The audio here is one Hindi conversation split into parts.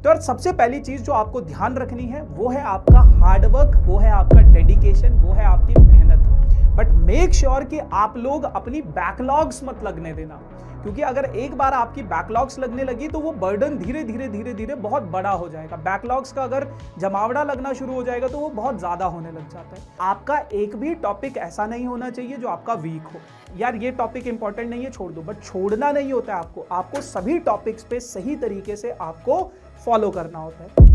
तो यार सबसे पहली चीज जो आपको ध्यान रखनी है वो है आपका हार्डवर्क, वो है आपका डेडिकेशन, वो है आपकी मेहनत। बट मेक श्योर कि आप लोग अपनी बैकलॉग्स मत लगने देना, क्योंकि अगर एक बार आपकी बैकलॉग्स लगने लगी तो वो बर्डन धीरे धीरे धीरे धीरे बहुत बड़ा हो जाएगा। बैकलॉग्स का अगर जमावड़ा लगना शुरू हो जाएगा तो वो बहुत ज्यादा होने लग जाता है। आपका एक भी टॉपिक ऐसा नहीं होना चाहिए जो आपका वीक हो। यार ये टॉपिक इंपॉर्टेंट नहीं है, छोड़ दो, बट छोड़ना नहीं होता है आपको सभी टॉपिक्स पे सही तरीके से आपको फॉलो करना होता है।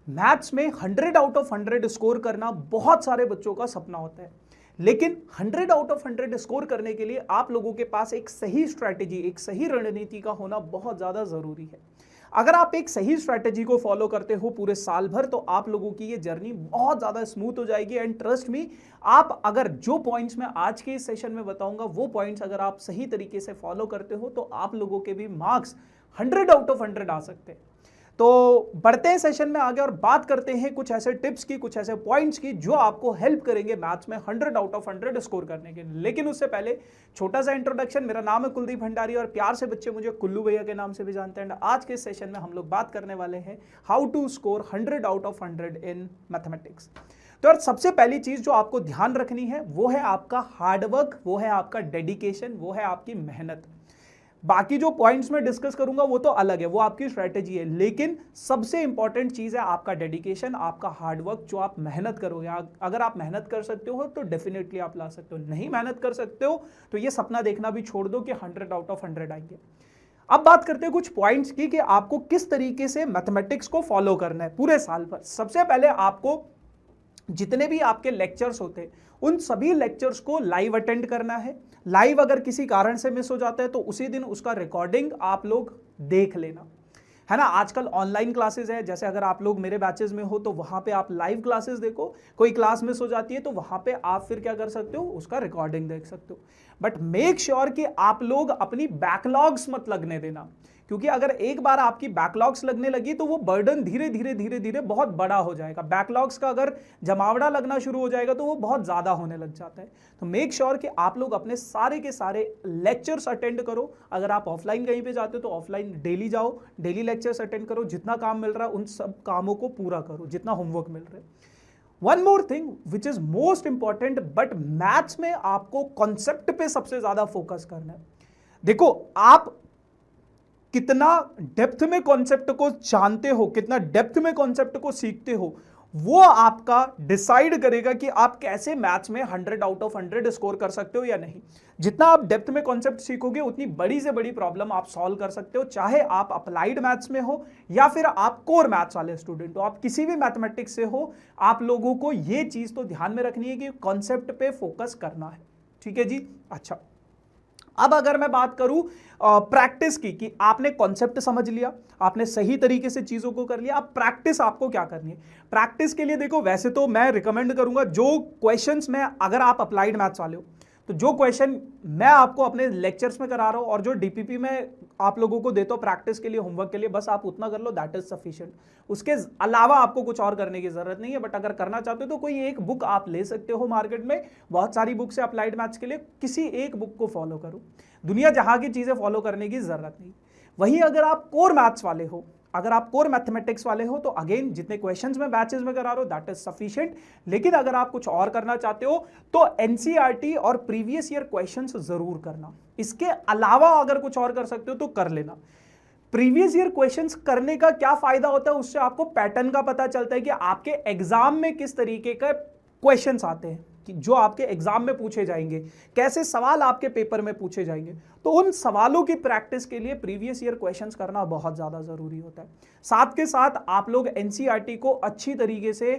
मैथ्स में 100 आउट ऑफ 100 स्कोर करना बहुत सारे बच्चों का सपना होता है, लेकिन 100 आउट ऑफ 100 स्कोर करने के लिए आप लोगों के पास एक सही स्ट्रैटेजी, एक सही रणनीति का होना बहुत ज्यादा जरूरी है। अगर आप एक सही स्ट्रैटेजी को फॉलो करते हो पूरे साल भर तो आप लोगों की ये जर्नी बहुत ज्यादा स्मूथ हो जाएगी। एंड ट्रस्ट मी, आप अगर जो पॉइंट्स मैं आज के इस सेशन में बताऊंगा वो पॉइंट्स अगर आप सही तरीके से फॉलो करते हो तो आप लोगों के भी मार्क्स 100 आउट ऑफ 100 आ सकते हैं। तो बढ़ते हैं सेशन में आगे और बात करते हैं कुछ ऐसे टिप्स की, कुछ ऐसे पॉइंट्स की जो आपको हेल्प करेंगे मैथ्स में 100 आउट ऑफ 100 स्कोर करने के। लेकिन उससे पहले छोटा सा इंट्रोडक्शन। मेरा नाम है कुलदीप भंडारी और प्यार से बच्चे मुझे कुल्लू भैया के नाम से भी जानते हैं। आज के सेशन में हम लोग बात करने वाले हैं how to score 100 out of 100 in mathematics. तो यार सबसे पहली चीज जो आपको ध्यान रखनी है वो है आपका हार्डवर्क, वो है आपका डेडिकेशन, वो है आपकी मेहनत। बाकी जो पॉइंट्स मैं डिस्कस करूंगा वो तो अलग है, वो आपकी स्ट्रैटेजी है, लेकिन सबसे इंपॉर्टेंट चीज है आपका डेडिकेशन, आपका हार्डवर्क, जो आप मेहनत करोगे। अगर आप मेहनत कर सकते हो तो डेफिनेटली आप ला सकते हो, नहीं मेहनत कर सकते हो तो ये सपना देखना भी छोड़ दो कि 100 आउट ऑफ 100 आएंगे। अब बात करते हैं कुछ पॉइंट्स की कि आपको किस तरीके से मैथमेटिक्स को फॉलो करना है पूरे साल भर। सबसे पहले आपको जितने भी आपके लेक्चर्स होते हैं उन सभी लेक्चर्स को लाइव अटेंड करना है। लाइव अगर किसी कारण से मिस हो जाता है तो उसी दिन उसका रिकॉर्डिंग आप लोग देख लेना, है ना। आजकल ऑनलाइन क्लासेस है, जैसे अगर आप लोग मेरे बैचेस में हो तो वहां पे आप लाइव क्लासेस देखो। कोई क्लास मिस हो जाती है तो वहां पे आप फिर क्या कर सकते हो, उसका रिकॉर्डिंग देख सकते हो। बट मेक श्योर कि आप लोग अपनी बैकलॉग्स मत लगने देना, क्योंकि अगर एक बार आपकी बैकलॉग्स लगने लगी तो वो बर्डन धीरे धीरे धीरे धीरे बहुत बड़ा हो जाएगा। बैकलॉग्स का अगर जमावड़ा लगना शुरू हो जाएगा तो वो बहुत ज्यादा होने लग जाता है। तो मेक श्योर कि आप लोग अपने सारे के सारे लेक्चर्स अटेंड करो। अगर आप ऑफलाइन कहीं पे जाते हो तो ऑफलाइन डेली जाओ, डेली लेक्चर्स अटेंड करो। जितना काम मिल रहा है उन सब कामों को पूरा करो, जितना होमवर्क मिल रहा है। One more thing which is most important, but maths में आपको कॉन्सेप्ट पे सबसे ज्यादा फोकस करना है। देखो, आप कितना डेप्थ में कॉन्सेप्ट को जानते हो, कितना डेप्थ में कॉन्सेप्ट को सीखते हो, वो आपका डिसाइड करेगा कि आप कैसे मैथ्स में 100 आउट ऑफ 100 स्कोर कर सकते हो या नहीं। जितना आप डेप्थ में कॉन्सेप्ट सीखोगे उतनी बड़ी से बड़ी प्रॉब्लम आप सॉल्व कर सकते हो, चाहे आप अप्लाइड मैथ्स में हो या फिर आप कोर मैथ्स वाले स्टूडेंट हो, आप किसी भी मैथमेटिक्स से हो। आप लोगों को ये चीज तो ध्यान में रखनी है कि कॉन्सेप्ट पे फोकस करना है। ठीक है जी। अच्छा, अब अगर मैं बात करूं प्रैक्टिस की, कि आपने कॉन्सेप्ट समझ लिया, आपने सही तरीके से चीजों को कर लिया, अब प्रैक्टिस आपको क्या करनी है। प्रैक्टिस के लिए देखो, वैसे तो मैं रिकमेंड करूंगा जो क्वेश्चंस में, अगर आप अप्लाइड मैथ्स वाले हो तो जो क्वेश्चन मैं आपको अपने लेक्चर्स में करा रहा हूं और जो डीपीपी में आप लोगों को देता हूं प्रैक्टिस के लिए, होमवर्क के लिए, बस आप उतना कर लो, दैट इज सफिशिएंट। उसके अलावा आपको कुछ और करने की जरूरत नहीं है। बट अगर करना चाहते हो तो कोई एक बुक आप ले सकते हो, मार्केट में बहुत सारी बुक्स है अप्लाइड मैथ्स के लिए, किसी एक बुक को फॉलो करो। दुनिया जहां की चीजें फॉलो करने की जरूरत नहीं। वहीं अगर आप कोर मैथ्स वाले हो, अगर आप कोर मैथमेटिक्स वाले हो तो अगेन जितने क्वेश्चंस मैं बैचेस में करा रहा हूं दैट इज सफिशिएंट। लेकिन अगर आप कुछ और करना चाहते हो तो एनसीईआरटी और प्रीवियस ईयर क्वेश्चंस जरूर करना। इसके अलावा अगर कुछ और कर सकते हो तो कर लेना। प्रीवियस ईयर क्वेश्चंस करने का क्या फायदा होता है, उससे आपको पैटर्न का पता चलता है कि आपके एग्जाम में किस तरीके का क्वेश्चंस आते हैं, कि जो आपके एग्जाम में पूछे जाएंगे, कैसे सवाल आपके पेपर में पूछे जाएंगे। तो उन सवालों की प्रैक्टिस के लिए प्रीवियस ईयर क्वेश्चंस करना बहुत ज्यादा जरूरी होता है। साथ के साथ आप लोग एनसीईआरटी को अच्छी तरीके से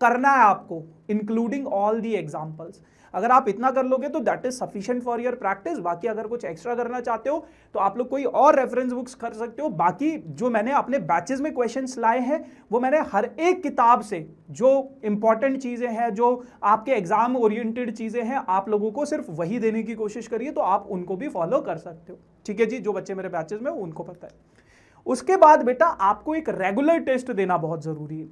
करना है आपको, इंक्लूडिंग ऑल दी एग्जाम्पल्स। अगर आप इतना कर लोगे तो that is sufficient for your practice. बाकी अगर कुछ एक्स्ट्रा करना चाहते हो तो आप लोग कोई और रेफरेंस बुक्स कर सकते हो। बाकी जो मैंने अपने बैचेस में क्वेश्चंस लाए हैं वो मैंने हर एक किताब से, जो इंपॉर्टेंट चीजें हैं, जो आपके एग्जाम ओरिएंटेड चीजें हैं, आप लोगों को सिर्फ वही देने की कोशिश करिए, तो आप उनको भी फॉलो कर सकते हो। ठीक है जी, जो बच्चे मेरे बैचेस में उनको पता है। उसके बाद बेटा आपको एक रेगुलर टेस्ट देना बहुत जरूरी है।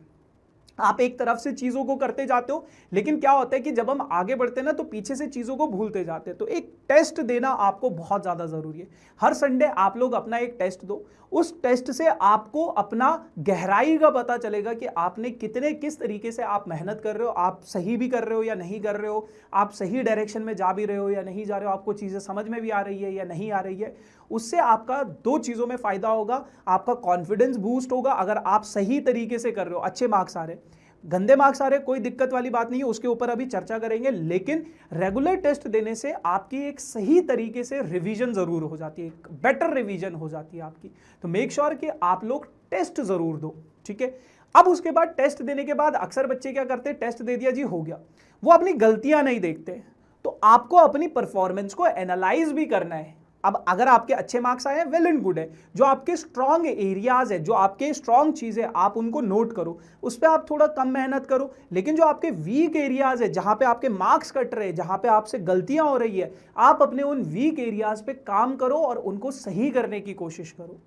आप एक तरफ से चीजों को करते जाते हो, लेकिन क्या होता है कि जब हम आगे बढ़ते हैं ना तो पीछे से चीजों को भूलते जाते हैं। तो एक टेस्ट देना आपको बहुत ज्यादा जरूरी है। हर संडे आप लोग अपना एक टेस्ट दो, उस टेस्ट से आपको अपना गहराई का पता चलेगा कि आपने किस तरीके से आप मेहनत कर रहे हो, आप सही भी कर रहे हो या नहीं कर रहे हो, आप सही डायरेक्शन में जा भी रहे हो या नहीं जा रहे हो, आपको चीजें समझ में भी आ रही है या नहीं आ रही है। उससे आपका दो चीजों में फायदा होगा, आपका कॉन्फिडेंस बूस्ट होगा अगर आप सही तरीके से कर रहे हो। अच्छे मार्क्स आ रहे, गंदे मार्क्स आ रहे, कोई दिक्कत वाली बात नहीं है, उसके ऊपर अभी चर्चा करेंगे, लेकिन रेगुलर टेस्ट देने से आपकी एक सही तरीके से रिवीजन जरूर हो जाती है, एक बेटर रिवीजन हो जाती है आपकी। तो मेक श्योर कि आप लोग टेस्ट जरूर दो, ठीक है। अब उसके बाद टेस्ट देने के बाद अक्सर बच्चे क्या करते हैं, टेस्ट दे दिया जी हो गया, वो अपनी गलतियां नहीं देखते। तो आपको अपनी परफॉर्मेंस को एनालाइज भी करना है। अब अगर आपके अच्छे मार्क्स आए हैं, वेल एंड गुड है, जो आपके स्ट्रॉन्ग एरियाज है, जो आपके स्ट्रॉन्ग चीजें आप उनको नोट करो, उस पर आप थोड़ा कम मेहनत करो। लेकिन जो आपके वीक एरियाज है, जहां पे आपके मार्क्स कट रहे हैं, जहां पे आपसे गलतियां हो रही है, आप अपने उन वीक एरियाज पे काम करो और उनको सही करने की कोशिश करो।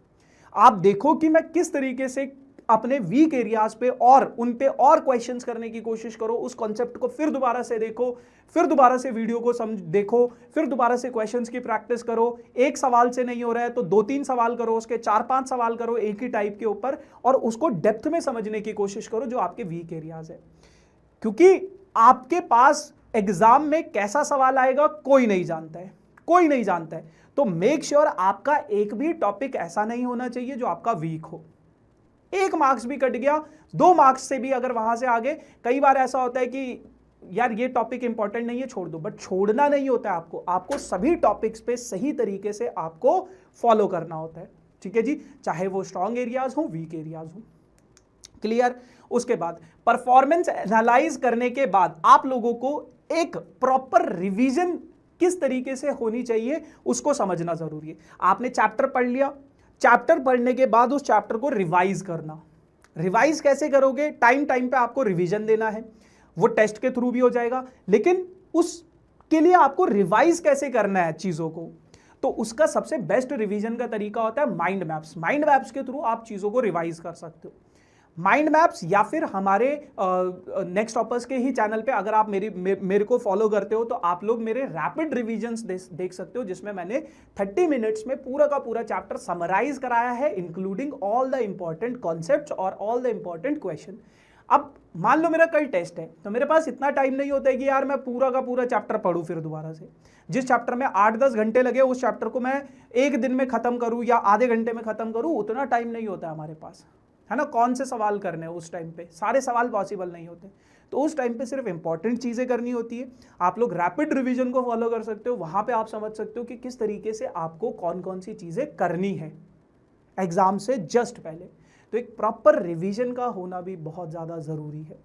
आप देखो कि मैं किस तरीके से अपने वीक एरियाज पे और उन पे और क्वेश्चंस करने की कोशिश करो, उस कॉन्सेप्ट को फिर दोबारा से देखो, फिर दोबारा से वीडियो को देखो, फिर दोबारा से क्वेश्चंस की प्रैक्टिस करो। एक सवाल से नहीं हो रहा है तो 2-3 सवाल करो, उसके 4-5 सवाल करो एक ही टाइप के ऊपर, और उसको डेप्थ में समझने की कोशिश करो जो आपके वीक एरियाज है। क्योंकि आपके पास एग्जाम में कैसा सवाल आएगा कोई नहीं जानता है, कोई नहीं जानता है। तो मेक श्योर आपका एक भी टॉपिक ऐसा नहीं होना चाहिए जो आपका वीक हो। एक मार्क्स भी कट गया, 2 मार्क्स से भी अगर वहां से आगे, कई बार ऐसा होता है कि यार ये टॉपिक इंपॉर्टेंट नहीं है छोड़ दो, बट छोड़ना नहीं होता है आपको सभी टॉपिक्स पे सही तरीके से आपको फॉलो करना होता है, ठीक है जी, चाहे वो स्ट्रॉन्ग एरियाज हो, वीक एरियाज हो। क्लियर। उसके बाद परफॉर्मेंस एनालाइज करने के बाद आप लोगों को एक प्रॉपर रिवीजन किस तरीके से होनी चाहिए उसको समझना जरूरी है। आपने चैप्टर पढ़ लिया, चैप्टर पढ़ने के बाद उस चैप्टर को रिवाइज करना। रिवाइज कैसे करोगे, टाइम पे आपको रिवीजन देना है, वो टेस्ट के थ्रू भी हो जाएगा, लेकिन उसके लिए आपको रिवाइज कैसे करना है चीजों को, तो उसका सबसे बेस्ट रिवीजन का तरीका होता है माइंड मैप्स। माइंड मैप्स के थ्रू आप चीजों को रिवाइज कर सकते हो। माइंड मैप्स या फिर हमारे नेक्स्ट टॉपर्स के ही चैनल पे अगर आप मेरे को फॉलो करते हो तो आप लोग मेरे रैपिड रिवीजन्स देख सकते हो, जिसमें मैंने 30 मिनट्स में पूरा का पूरा चैप्टर समराइज कराया है, including all the important concepts और ऑल द इंपॉर्टेंट क्वेश्चन। अब मान लो मेरा कल टेस्ट है, तो मेरे पास इतना टाइम नहीं होता है कि यार मैं पूरा का पूरा चैप्टर पढूं फिर दोबारा से। जिस चैप्टर में 8-10 घंटे लगे उस चैप्टर को मैं एक दिन में खत्म करूं या आधे घंटे में खत्म करूं, उतना टाइम नहीं होता है हमारे पास, है ना। कौन से सवाल करने हैं उस टाइम पे, सारे सवाल पॉसिबल नहीं होते, तो उस टाइम पे सिर्फ इंपॉर्टेंट चीजें करनी होती है। आप लोग रैपिड रिवीजन को फॉलो कर सकते हो, वहां पे आप समझ सकते हो कि किस तरीके से आपको कौन कौन सी चीजें करनी है एग्जाम से जस्ट पहले। तो एक प्रॉपर रिवीजन का होना भी बहुत ज्यादा जरूरी है।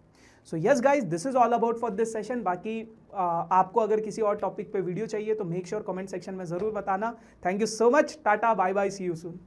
So yes guys, this is all about for this session. बाकी आपको अगर किसी और टॉपिक पे वीडियो चाहिए तो मेक श्योर कमेंट सेक्शन में जरूर बताना। Thank you so much, tata, bye bye, see you soon.